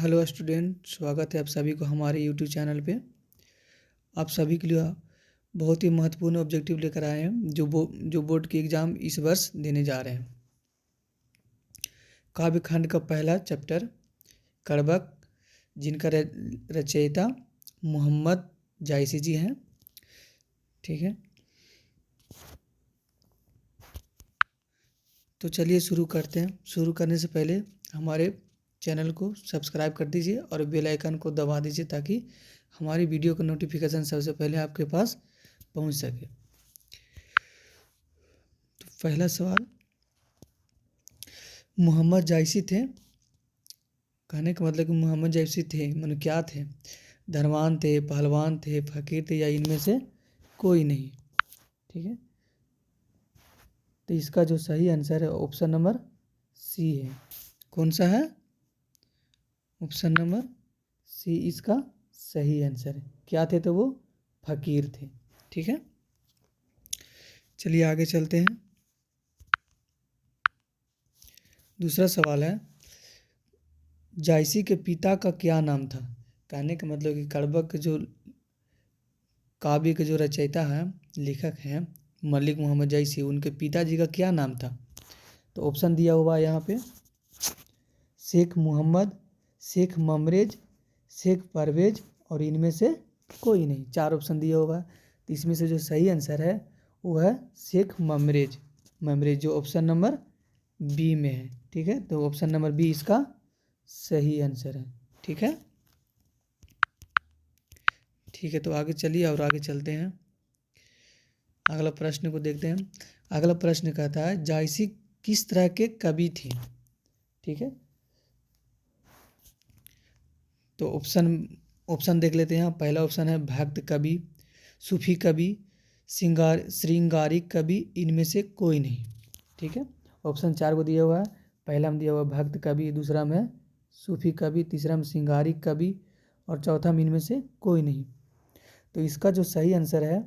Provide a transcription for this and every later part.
Hello student, स्वागत है आप सभी को हमारे यूट्यूब चैनल पे। आप सभी के लिए बहुत ही महत्वपूर्ण ऑब्जेक्टिव लेकर आए हैं जो बोर्ड की एग्ज़ाम इस वर्ष देने जा रहे हैं। काव्य खंड का पहला चैप्टर कड़बक, जिनका रचयिता मोहम्मद जायसी जी हैं। ठीक है, तो चलिए शुरू करते हैं। शुरू करने से पहले हमारे चैनल को सब्सक्राइब कर दीजिए और बेल आइकन को दबा दीजिए ताकि हमारी वीडियो का नोटिफिकेशन सबसे पहले आपके पास पहुंच सके। तो पहला सवाल, मोहम्मद जायसी थे। कहने का मतलब कि मोहम्मद जायसी थे माने क्या थे? धनवान थे, पहलवान थे, फकीर थे, या इनमें से कोई नहीं। ठीक है, तो इसका जो सही आंसर है ऑप्शन नंबर सी है। कौन सा है? ऑप्शन नंबर सी इसका सही आंसर है। क्या थे? तो वो फकीर थे। ठीक है, चलिए आगे चलते हैं। दूसरा सवाल है, जायसी के पिता का क्या नाम था? कहने का मतलब कि कड़बक के जो काव्य के जो रचयिता हैं, लेखक हैं मलिक मोहम्मद जायसी, उनके पिताजी का क्या नाम था? तो ऑप्शन दिया हुआ है यहाँ पे, शेख मोहम्मद, शेख ममरेज, शेख परवेज और इनमें से कोई नहीं। 4 ऑप्शन दिया हुआ है, तो इसमें से जो सही आंसर है वो है शेख ममरेज। जो ऑप्शन नंबर बी में है। ठीक है, तो ऑप्शन नंबर बी इसका सही आंसर है। ठीक है, तो आगे चलिए और आगे चलते हैं। अगला प्रश्न को देखते हैं। अगला प्रश्न कहता है, जायसी किस तरह के कवि थे? ठीक है, तो ऑप्शन देख लेते हैं। पहला ऑप्शन है भक्त कवि, सूफी कवि, श्रृंगारिक कवि, इनमें से कोई नहीं। ठीक है, ऑप्शन 4 को दिया हुआ है। पहला में दिया हुआ भक्त कवि, दूसरा में सूफी कवि, तीसरा में श्रृंगारिक कवि और चौथा में इनमें से कोई नहीं। तो इसका जो सही आंसर है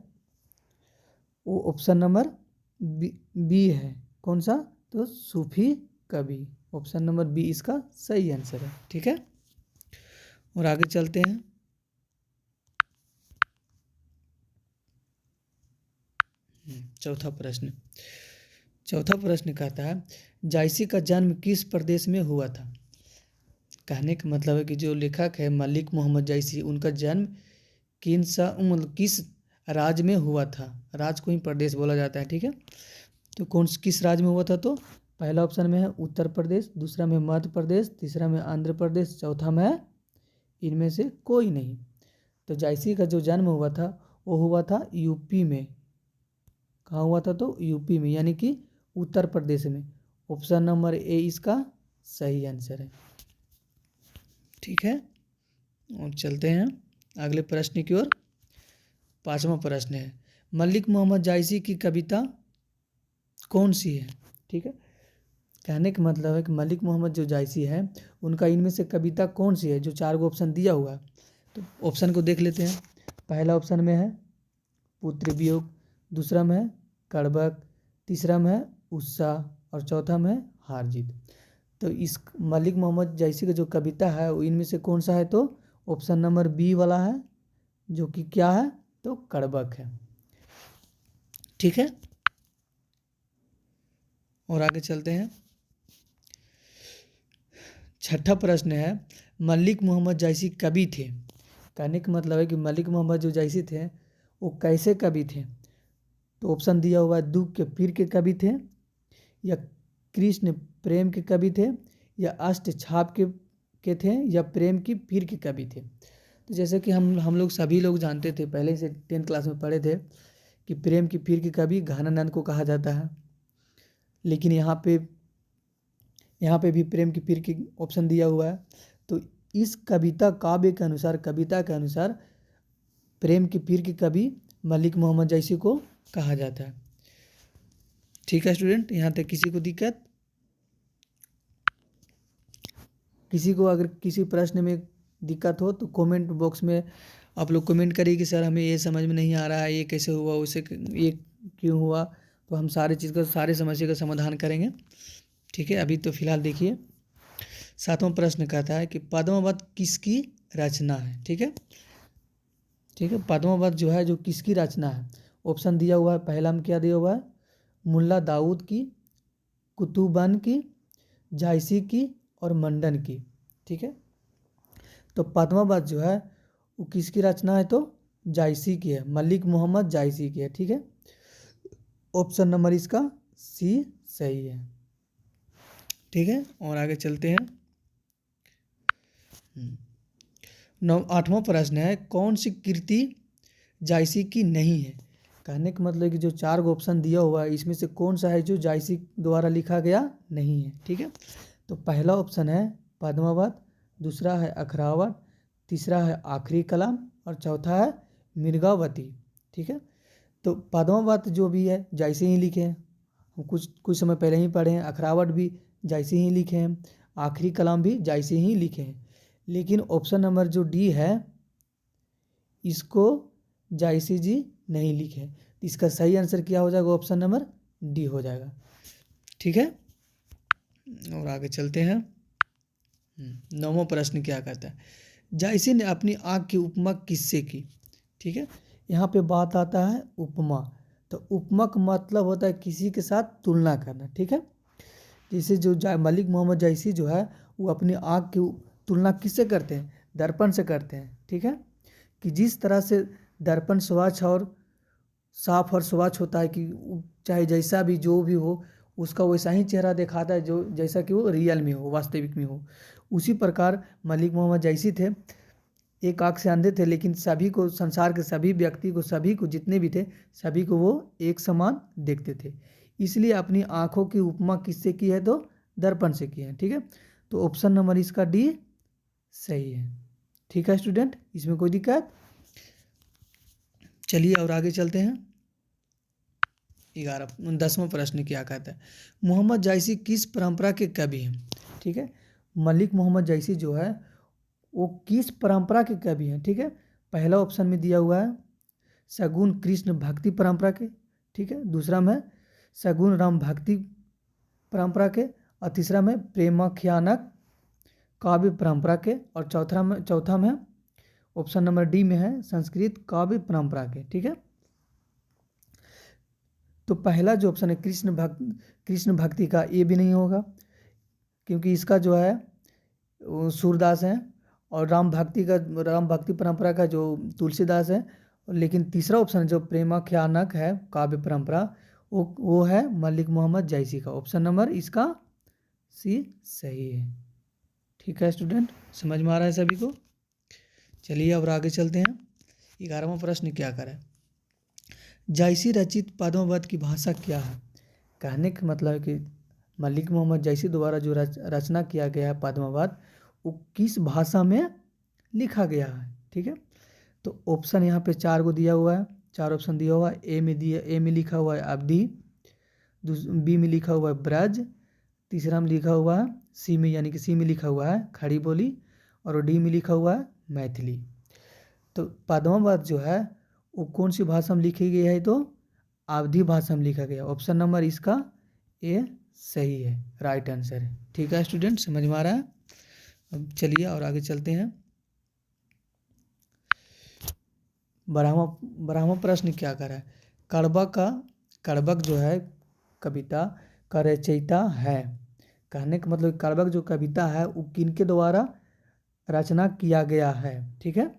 वो ऑप्शन नंबर बी है। कौन सा? तो सूफी कवि। ऑप्शन नंबर बी इसका सही आंसर है। ठीक है, और आगे चलते हैं। चौथा प्रश्न कहता है, जायसी का जन्म किस प्रदेश में हुआ था? कहने का मतलब है कि जो लेखक है मलिक मोहम्मद जायसी, उनका जन्म किस राज्य में हुआ था? राज्य को ही प्रदेश बोला जाता है। ठीक है, तो किस राज्य में हुआ था? तो पहला ऑप्शन में है उत्तर प्रदेश, दूसरा में मध्य प्रदेश, तीसरा में आंध्र प्रदेश, चौथा में है इनमें से कोई नहीं। तो जायसी का जो जन्म हुआ था वो हुआ था यूपी में। कहाँ हुआ था? तो यूपी में, यानी कि उत्तर प्रदेश में। ऑप्शन नंबर ए इसका सही आंसर है। ठीक है, और चलते हैं अगले प्रश्न की ओर। 5वां प्रश्न है, मलिक मोहम्मद जायसी की कविता कौन सी है? ठीक है, कहने का मतलब है कि मलिक मोहम्मद जो जायसी है उनका इनमें से कविता कौन सी है? जो 4 को ऑप्शन दिया हुआ है, तो ऑप्शन को देख लेते हैं। पहला ऑप्शन में है पुत्र वियोग, दूसरा में है कड़बक, तीसरा में है उत्साह और चौथा में है हार जीत। तो इस मलिक मोहम्मद जायसी का जो कविता है वो इनमें से कौन सा है? तो ऑप्शन नंबर बी वाला है, जो कि क्या है? तो कड़बक है। ठीक है, और आगे चलते हैं। 6ठा प्रश्न है, मलिक मोहम्मद जायसी कवि थे। कहने का मतलब है कि मलिक मोहम्मद जो जायसी थे वो कैसे कवि थे? तो ऑप्शन दिया हुआ है, दुख के पीर के कवि थे, या कृष्ण प्रेम के कवि थे, या अष्ट छाप के थे, या प्रेम की पीर के कवि थे। तो जैसे कि हम लोग सभी लोग जानते थे, पहले से 10th क्लास में पढ़े थे कि प्रेम की पीर के कवि घनानंद को कहा जाता है। लेकिन यहाँ पे भी प्रेम की पीर की ऑप्शन दिया हुआ है। तो इस कविता के अनुसार प्रेम की पीर के कवि मलिक मोहम्मद जायसी को कहा जाता है। ठीक है स्टूडेंट, यहाँ तक किसी को दिक्कत? किसी को अगर किसी प्रश्न में दिक्कत हो तो कमेंट बॉक्स में आप लोग कमेंट करिए कि सर हमें ये समझ में नहीं आ रहा है, ये कैसे हुआ, उसे ये क्यों हुआ। तो हम सारी समस्या का समाधान करेंगे। ठीक है, अभी तो फ़िलहाल देखिए, 7वां प्रश्न कहता है कि पद्मावत किसकी रचना है। ठीक है, पद्मावत जो है जो किसकी रचना है। ऑप्शन दिया हुआ है, पहला में क्या दिया हुआ है, मुल्ला दाऊद की, कुतुबन की, जायसी की और मंडन की। ठीक है, तो पद्मावत जो है वो किसकी रचना है, तो जायसी की है, मलिक मोहम्मद जायसी की है। ठीक है, ऑप्शन नंबर इसका सी सही है। ठीक है, और आगे चलते हैं। 8वां प्रश्न है, कौन सी कृति जायसी की नहीं है। कहने का मतलब कि जो 4 ऑप्शन दिया हुआ है इसमें से कौन सा है जो जायसी द्वारा लिखा गया नहीं है। ठीक है, तो पहला ऑप्शन है पद्मावत, दूसरा है अखरावत, तीसरा है आखिरी कलाम और चौथा है मिर्गावती। ठीक है, तो पद्मावत जो भी है जायसी ही लिखे हैं, हम कुछ समय पहले ही पढ़े हैं। अखरावत भी जायसी ही लिखे हैं, आखिरी कलाम भी जायसी ही लिखे हैं। लेकिन ऑप्शन नंबर जो डी है इसको जायसी जी नहीं लिखे, इसका सही आंसर क्या हो जाएगा, ऑप्शन नंबर डी हो जाएगा। ठीक है, और आगे चलते हैं। 9वां प्रश्न क्या कहता है, जायसी ने अपनी आँख की उपमा किससे की। ठीक है, यहाँ पे बात आता है उपमा, तो उपमा का मतलब होता है किसी के साथ तुलना करना। ठीक है, जैसे जो मलिक मोहम्मद जायसी जो है वो अपनी आँख की तुलना किससे करते हैं, दर्पण से करते हैं। ठीक है, कि जिस तरह से दर्पण स्वच्छ और साफ और स्वच्छ होता है कि चाहे जैसा भी जो भी हो उसका वैसा ही चेहरा दिखाता है जो जैसा कि वो रियल में हो, वास्तविक में हो। उसी प्रकार मलिक मोहम्मद जायसी थे, एक आँख से अंधे थे, लेकिन सभी को, संसार के सभी व्यक्ति को, सभी को जितने भी थे सभी को वो एक समान देखते थे। इसलिए अपनी आँखों की उपमा किससे की है, तो दर्पण से की है। ठीक है, तो ऑप्शन नंबर इसका डी सही है। ठीक है स्टूडेंट, इसमें कोई दिक्कत। चलिए और आगे चलते हैं। 10वां प्रश्न क्या कहता है, मोहम्मद जायसी किस परंपरा के कवि हैं। ठीक है, मलिक मोहम्मद जायसी जो है वो किस परंपरा के कवि हैं। ठीक है, पहला ऑप्शन में दिया हुआ है सगुन कृष्ण भक्ति परंपरा के। ठीक है, दूसरा में सगुन राम भक्ति परंपरा के और तीसरा में प्रेमाख्यानक काव्य परंपरा के और चौथा में ऑप्शन नंबर डी में है संस्कृत काव्य परंपरा के। ठीक है, तो पहला जो ऑप्शन है कृष्ण भक्ति का, ये भी नहीं होगा क्योंकि इसका जो है सूरदास है, और राम भक्ति परंपरा का जो तुलसीदास है। लेकिन तीसरा ऑप्शन जो प्रेमाख्यानक है काव्य परंपरा वो है मलिक मोहम्मद जायसी का। ऑप्शन नंबर इसका सी सही है। ठीक है स्टूडेंट, समझ में आ रहा है सभी को। चलिए अब आगे चलते हैं। 11वां प्रश्न क्या करें, जायसी रचित पद्मावत की भाषा क्या है। कहने का मतलब है कि मलिक मोहम्मद जायसी द्वारा जो रचना किया गया है पद्मावत वो किस भाषा में लिखा गया है। ठीक है, तो ऑप्शन यहाँ पे 4 को दिया हुआ है, 4 ऑप्शन दिया हुआ है। ए में लिखा हुआ है अवधी, बी में लिखा हुआ है ब्रज, तीसरा में लिखा हुआ है सी में, यानी कि सी में लिखा हुआ है खड़ी बोली, और डी में लिखा हुआ है मैथिली। तो पद्मावत जो है वो कौन सी भाषा में लिखी गई है, तो अवधी भाषा में लिखा गया। ऑप्शन नंबर इसका ए सही है, राइट आंसर है। ठीक है स्टूडेंट, समझ में आ रहा है। अब चलिए और आगे चलते हैं। 12वां प्रश्न क्या कर रहा है, कड़बक जो है कविता का रचयिता है। कहने का मतलब कड़बक जो कविता है वो किनके द्वारा रचना किया गया है। ठीक है,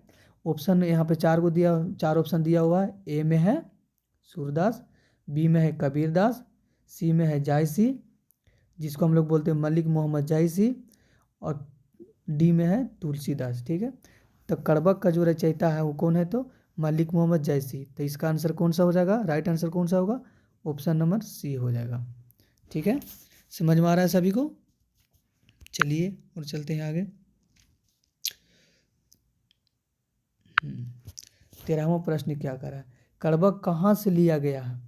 ऑप्शन यहाँ पे 4 ऑप्शन दिया हुआ है। ए में है सूरदास, बी में है कबीरदास, सी में है जायसी जिसको हम लोग बोलते हैं मलिक मोहम्मद जायसी, और डी में है तुलसीदास। ठीक है, तो कड़बक का जो रचयिता है वो कौन है, तो मलिक मोहम्मद जायसी। तो इसका आंसर कौन सा हो जाएगा, राइट आंसर कौन सा होगा, ऑप्शन नंबर सी हो जाएगा। ठीक है, समझ में आ रहा है सभी को। चलिए और चलते हैं आगे। 13वां प्रश्न क्या कर रहा है, कड़बक कहाँ से लिया गया है।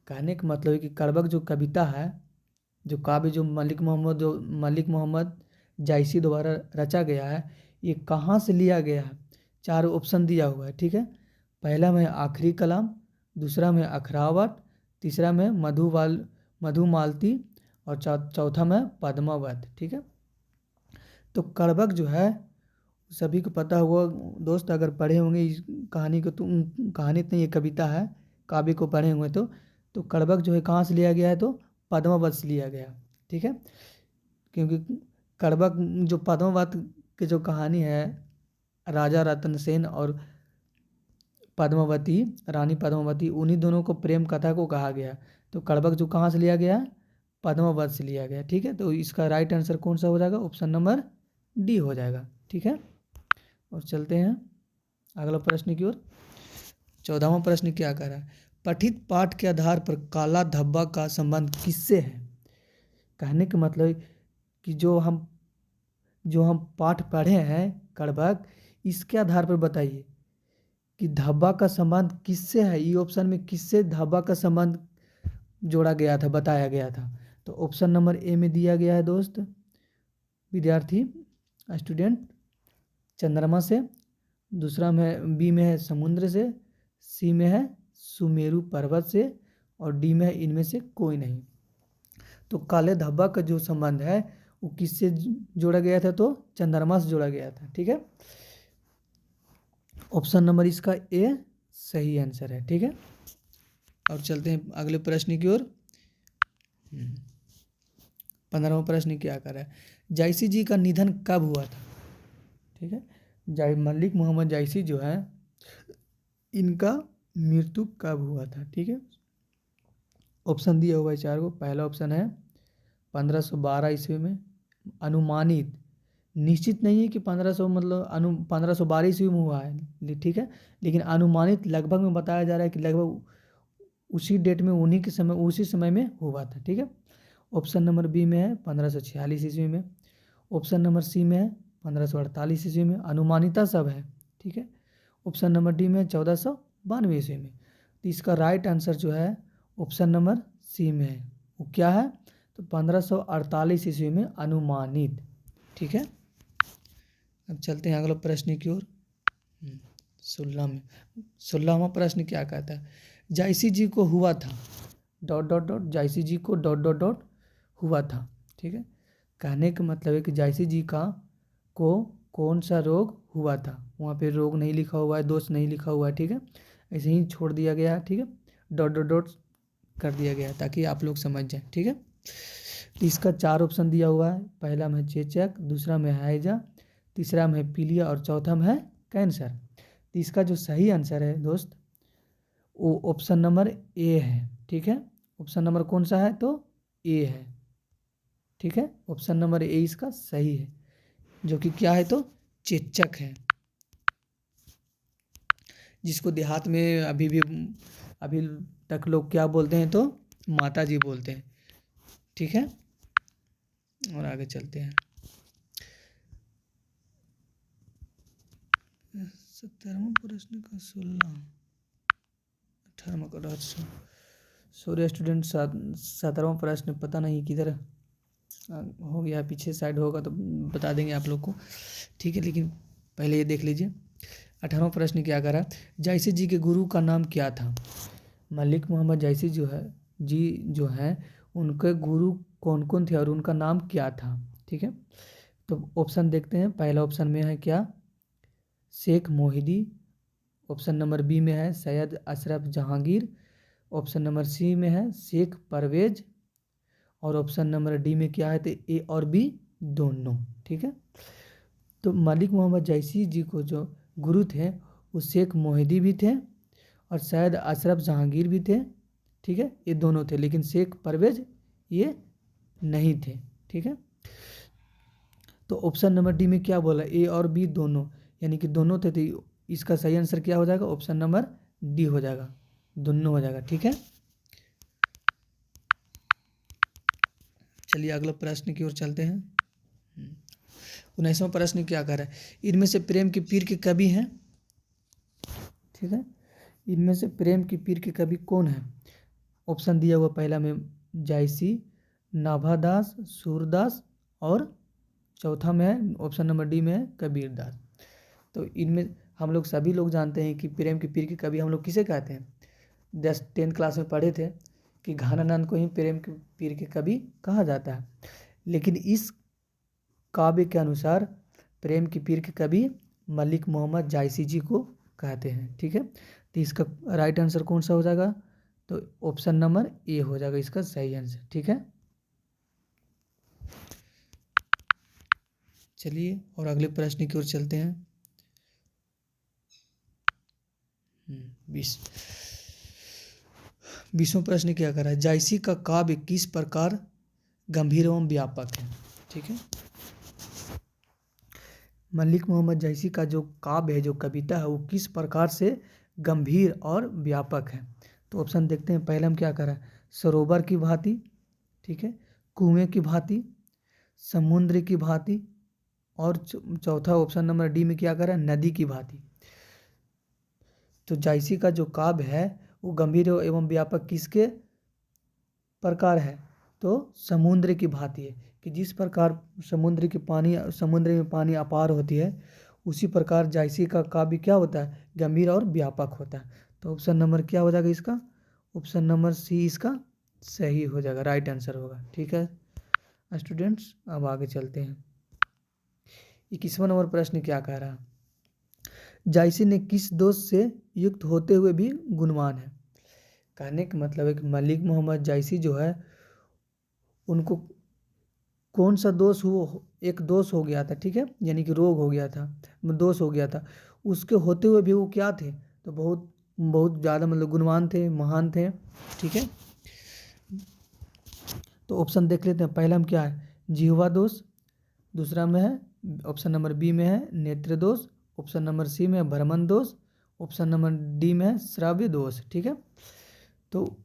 कहने का मतलब है कि कड़बक जो कविता है, जो काव्य जो मलिक मोहम्मद जायसी द्वारा रचा गया है, ये कहाँ से लिया गया है। 4 ऑप्शन दिया हुआ है। ठीक है, पहला में आखिरी कलाम, दूसरा में अखरावत, तीसरा में मधुमालती और चौथा में पद्मावत। ठीक है, तो कड़बक जो है सभी को पता हुआ दोस्त, अगर पढ़े होंगे इस कहानी को, तो कहानी तो ये कविता है, काव्य को पढ़े होंगे तो कड़बक जो है कहाँ से लिया गया है, तो पद्मावत से लिया गया। ठीक है, क्योंकि कड़बक जो पद्मावत की जो कहानी है, राजा रतन सेन और पद्मावती, रानी पद्मावती, उन्हीं दोनों को प्रेम कथा को कहा गया। तो कड़बक जो कहाँ से लिया गया, पद्मावत से लिया गया। ठीक है, तो इसका राइट आंसर कौन सा हो जाएगा, ऑप्शन नंबर डी हो जाएगा। ठीक है, और चलते हैं अगला प्रश्न की ओर। 14वां प्रश्न क्या कह रहा है, पठित पाठ के आधार पर काला धब्बा का संबंध किससे है। कहने का मतलब कि जो हम पाठ पढ़े हैं कड़बक, इसके आधार पर बताइए कि धब्बा का संबंध किससे है। ये ऑप्शन में किससे धब्बा का संबंध जोड़ा गया था, बताया गया था। तो ऑप्शन नंबर ए में दिया गया है दोस्त विद्यार्थी स्टूडेंट, चंद्रमा से, दूसरा में बी में है समुद्र से, सी में है सुमेरु पर्वत से, और डी में है इनमें से कोई नहीं। तो काले धब्बा का जो संबंध है वो किससे जोड़ा गया था, तो चंद्रमा से जोड़ा गया था। ठीक है, ऑप्शन नंबर इसका ए सही आंसर है। ठीक है, और चलते हैं अगले प्रश्न की ओर। 15वां प्रश्न क्या कर रहा है, जायसी जी का निधन कब हुआ था। ठीक है, मलिक मोहम्मद जायसी जो है, इनका मृत्यु कब हुआ था। ठीक है, ऑप्शन दिया हुआ है 4 को। पहला ऑप्शन है 1512 ईस्वी में, अनुमानित, निश्चित नहीं है कि 1500 मतलब 1512 ईस्वी में हुआ है। ठीक है, लेकिन अनुमानित लगभग में बताया जा रहा है कि लगभग उसी डेट में, उन्हीं के समय, उसी समय में हुआ था। ठीक है, ऑप्शन नंबर बी में है 1546 ईस्वी में, ऑप्शन नंबर सी में है 1548 ईस्वी में, अनुमानिता सब है। ठीक है, ऑप्शन नंबर डी में 1492 ईस्वी में। तो इसका राइट आंसर जो है ऑप्शन नंबर सी में है। वो क्या है, तो 1548 ईस्वी में अनुमानित। ठीक है, अब चलते हैं अगला प्रश्न की ओर। 16वां प्रश्न क्या कहता है, जायसी जी को हुआ था डॉट डॉट डॉट, जायसी जी को डॉट डॉट डॉट हुआ था। ठीक है, कहने का मतलब है कि जायसी जी को कौन सा रोग हुआ था। वहाँ पे रोग नहीं लिखा हुआ है, दोष नहीं लिखा हुआ है। ठीक है, ऐसे ही छोड़ दिया गया है। ठीक है, डॉट डॉट डॉट कर दिया गया है ताकि आप लोग समझ जाएं। ठीक है, तो इसका 4 ऑप्शन दिया हुआ है। पहला में चेचक, दूसरा में हैजा, तीसरा में पीलिया, और चौथा में है कैंसर। तो इसका जो सही आंसर है दोस्त, वो ऑप्शन नंबर ए है। ठीक है, ऑप्शन नंबर कौन सा है, तो ए है। ठीक है, ऑप्शन नंबर ए इसका सही है, जो कि क्या है, तो चेचक है, जिसको देहात में अभी तक लोग क्या बोलते हैं, तो माता जी बोलते हैं। ठीक है, और आगे चलते हैं। 17वां प्रश्न का 16, 18वां का सॉरी स्टूडेंट, 17वां प्रश्न पता नहीं किधर हो गया, पीछे साइड होगा तो बता देंगे आप लोग को। ठीक है, लेकिन पहले ये देख लीजिए 18वां प्रश्न क्या करा, जायसी जी के गुरु का नाम क्या था। मलिक मोहम्मद जायसी जो है उनके गुरु कौन कौन थे और उनका नाम क्या था। ठीक है, तो ऑप्शन देखते हैं। पहला ऑप्शन में है क्या, Sheikh Mohidi, option number b में है Syed Ashraf Jahangir, option number c में है शेख परवेज, और ऑप्शन नंबर डी में क्या है, तो ए और बी दोनों। ठीक है, तो मलिक मोहम्मद जायसी जी को जो गुरु थे वो शेख मोहिदी भी थे और सैयद अशरफ जहांगीर भी थे। ठीक है, ये दोनों थे, लेकिन शेख परवेज ये नहीं थे। ठीक है, तो ऑप्शन नंबर डी में क्या बोला, ए और बी दोनों, यानी कि दोनों थे, तो इसका सही आंसर क्या हो जाएगा, ऑप्शन नंबर डी हो जाएगा, दोनों हो जाएगा। ठीक है, चलिए अगला प्रश्न की ओर चलते हैं। 19वां प्रश्न क्या कर रहा है, इनमें से प्रेम की पीर के कवि हैं। ठीक है, इनमें से प्रेम की पीर के कवि कौन है। ऑप्शन दिया हुआ पहला में जायसी, नाभादास, सूरदास, और चौथा में है ऑप्शन नंबर डी में है कबीरदास। तो इनमें हम लोग सभी लोग जानते हैं कि प्रेम की पीर के कवि हम लोग किसे कहते हैं। 10th क्लास में पढ़े थे कि घनानंद को ही प्रेम की पीर के कवि कहा जाता है। लेकिन इस काव्य के अनुसार प्रेम की पीर के कवि मलिक मोहम्मद जायसी जी को कहते हैं। ठीक है, तो इसका राइट आंसर कौन सा हो जाएगा? तो ऑप्शन नंबर ए हो जाएगा इसका सही आंसर। ठीक है, चलिए और अगले प्रश्न की ओर चलते हैं। 20वां प्रश्न क्या कर रहा है? जायसी का काव्य किस प्रकार गंभीर एवं व्यापक है? ठीक है, मलिक मोहम्मद जायसी का जो काव्य है, जो कविता है, वो किस प्रकार से गंभीर और व्यापक है? तो ऑप्शन देखते हैं। पहले हम क्या कर रहे हैं? सरोवर की भांति, ठीक है, कुएं की भांति, समुद्र की भांति, और चौथा ऑप्शन नंबर डी में क्या कर रहा है? नदी की भांति। तो जायसी का जो काव्य है वो गंभीर एवं व्यापक किसके प्रकार है? तो समुद्र की भांति है, कि जिस प्रकार समुद्र में पानी अपार होती है, उसी प्रकार जायसी का काव्य क्या होता है? गंभीर और व्यापक होता है। तो ऑप्शन नंबर क्या हो जाएगा इसका? ऑप्शन नंबर सी इसका सही हो जाएगा, राइट आंसर होगा। ठीक है स्टूडेंट्स, अब आगे चलते हैं। 21वां नंबर प्रश्न क्या कह रहा है? जायसी ने किस दोष से युक्त होते हुए भी गुणवान है? कहने का मतलब है कि मलिक मोहम्मद जायसी जो है, उनको कौन सा दोष एक दोष हो गया था, ठीक है, यानी कि रोग हो गया था, दोष हो गया था, उसके होते हुए भी वो क्या थे? तो बहुत बहुत ज़्यादा मतलब गुणवान थे, महान थे। ठीक है, तो ऑप्शन देख लेते हैं। पहला में क्या है? जिह्वा दोष, दूसरा में है ऑप्शन नंबर बी में है नेत्र दोष, ऑप्शन नंबर सी में है भ्रमण दोष, ऑप्शन नंबर डी में है श्राव्य दोष। ठीक है, तो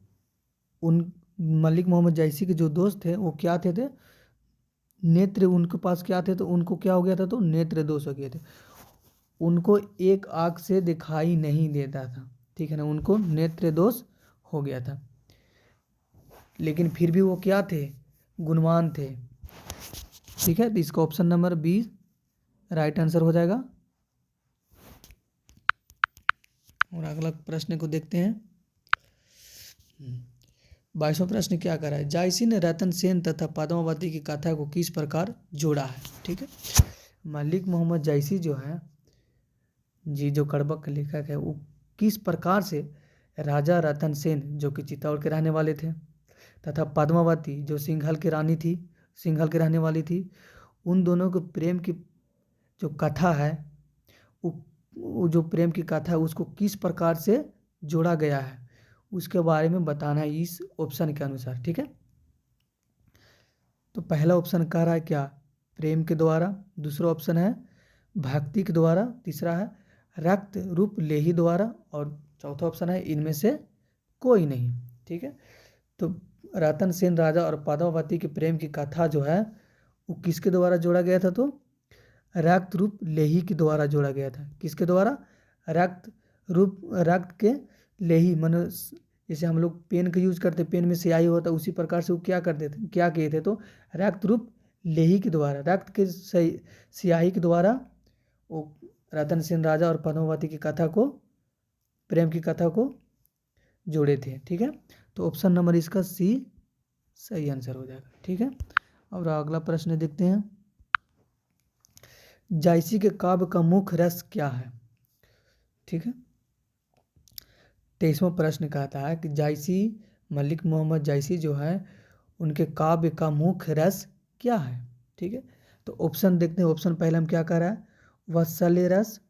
उन मलिक मोहम्मद जायसी के जो दोस्त थे वो क्या थे? नेत्र उनके पास क्या थे? तो उनको क्या हो गया था? तो नेत्र दोष हो गए थे, उनको एक आँख से दिखाई नहीं देता था। ठीक है ना, उनको नेत्र दोष हो गया था, लेकिन फिर भी वो क्या थे? गुणवान थे। ठीक है, तो इसका option number b right answer हो जाएगा। और अगला प्रश्न को देखते हैं। 22वां प्रश्न क्या कर रहा है? जायसी ने रतन सेन तथा पद्मावती की कथा को किस प्रकार जोड़ा है? ठीक है, मलिक मोहम्मद जायसी जो है जी, जो कड़बक के लेखक है, वो किस प्रकार से राजा रतन सेन जो कि चित्तौड़ के रहने वाले थे, तथा पद्मावती जो सिंघल की रानी थी, सिंघल के रहने वाली थी, उन दोनों के प्रेम की जो कथा है, वो जो प्रेम की कथा है उसको किस प्रकार से जोड़ा गया है, उसके बारे में बताना है इस ऑप्शन के अनुसार। ठीक है, तो पहला ऑप्शन कह रहा है क्या? प्रेम के द्वारा, दूसरा ऑप्शन है भक्ति के द्वारा, तीसरा है रक्त रूप लेही द्वारा, और चौथा ऑप्शन है इनमें से कोई नहीं। ठीक है, तो रतन सेन राजा और पद्मावती के प्रेम की कथा जो है वो किसके द्वारा जोड़ा गया था? तो रक्त रूप लेही के द्वारा जोड़ा गया था। किसके द्वारा? रक्त के लेही, मन जैसे हम लोग पेन का यूज करते, पेन में स्याही होता, उसी प्रकार से वो क्या करते थे, क्या किए थे? तो रक्त रूप लेही के द्वारा, रक्त के स्याही के द्वारा वो रतन सेन राजा और पद्मावती की कथा को, प्रेम की कथा को जोड़े थे। ठीक है, तो ऑप्शन नंबर इसका सी सही आंसर हो जाएगा। ठीक है, और अगला प्रश्न देखते हैं। जायसी के काव्य का मुख्य रस क्या है? ठीक है, 23वां प्रश्न कहता है कि जायसी, मलिक मोहम्मद जायसी जो है, उनके काव्य का मुख्य रस क्या है? ठीक है, तो ऑप्शन देखते हैं। ऑप्शन पहले हम क्या कर रहा है? वात्सल्य रस,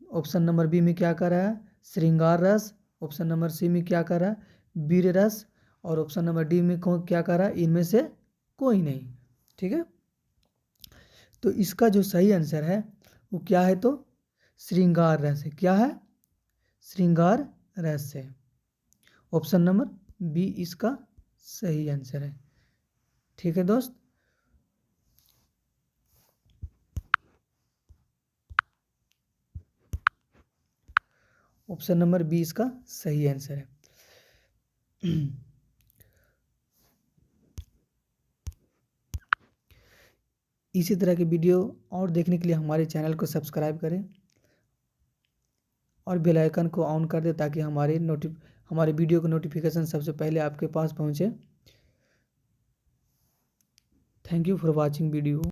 ऑप्शन नंबर बी में क्या कर रहा है? श्रृंगार रस, ऑप्शन नंबर सी में क्या कर रहा है? वीर रस, और ऑप्शन नंबर डी में क्या कर रहा है? इनमें से कोई नहीं। ठीक है, तो इसका जो सही आंसर है वो क्या है? तो श्रृंगार रस है। क्या है? श्रृंगार रस है। ऑप्शन नंबर बी इसका सही आंसर है। ठीक है दोस्त, ऑप्शन नंबर बी इसका सही आंसर है। इसी तरह के वीडियो और देखने के लिए हमारे चैनल को सब्सक्राइब करें और बेल आइकन को ऑन कर दें, ताकि हमारे वीडियो का नोटिफिकेशन सबसे पहले आपके पास पहुंचे। Thank you for watching video.